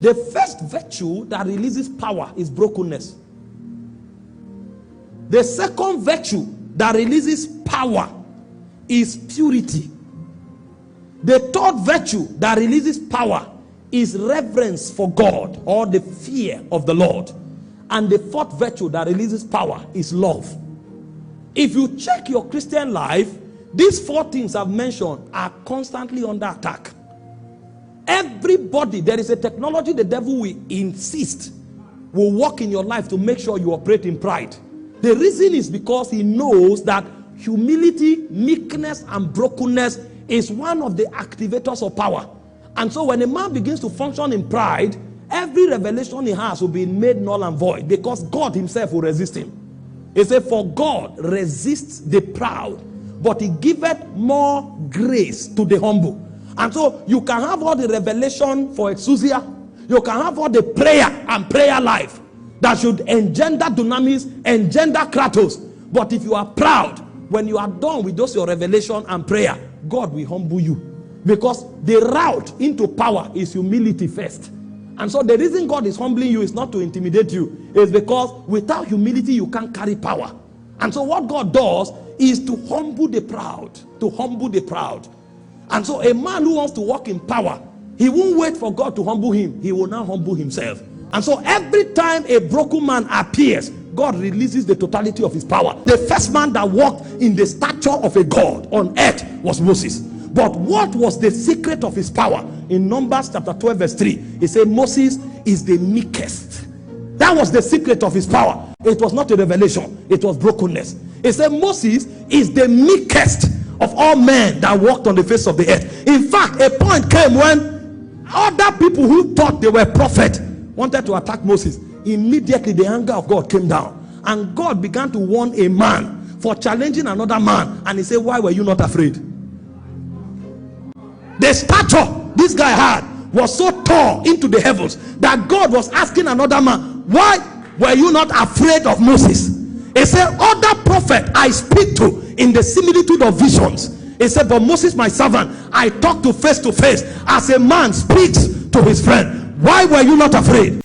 The first virtue that releases power is brokenness. The second virtue that releases power is purity. The third virtue that releases power is reverence for God, or the fear of the Lord. And the fourth virtue that releases power is love. If you check your Christian life, these four things I've mentioned are constantly under attack. Everybody, there is a technology the devil will insist will work in your life to make sure you operate in pride. The reason is because he knows that humility, meekness, and brokenness is one of the activators of power. And so when a man begins to function in pride, every revelation he has will be made null and void, because God himself will resist him. He said, for God resists the proud, but he giveth more grace to the humble. And so you can have all the revelation for exousia, you can have all the prayer and prayer life that should engender dunamis, engender kratos. But if you are proud, when you are done with those your revelation and prayer, God will humble you. Because the route into power is humility first. And so the reason God is humbling you is not to intimidate you. It's because without humility you can't carry power. And so what God does is to humble the proud. To humble the proud. And so a man who wants to walk in power, he won't wait for God to humble him. He will now humble himself. And so every time a broken man appears, God releases the totality of his power. The first man that walked in the stature of a God on earth was Moses. But what was the secret of his power? In Numbers chapter 12 verse 3, he said Moses is the meekest. That was the secret of his power. It was not a revelation, it was brokenness. He said Moses is the meekest of all men that walked on the face of the earth. In fact, a point came when other people who thought they were prophets wanted to attack Moses. Immediately the anger of God came down, and God began to warn a man for challenging another man, and he said, why were you not afraid? The stature this guy had was so tall into the heavens that God was asking another man, why were you not afraid of Moses? He said, other prophet I speak to in the similitude of visions. He said, but Moses my servant I talk to face as a man speaks to his friend. Why were you not afraid?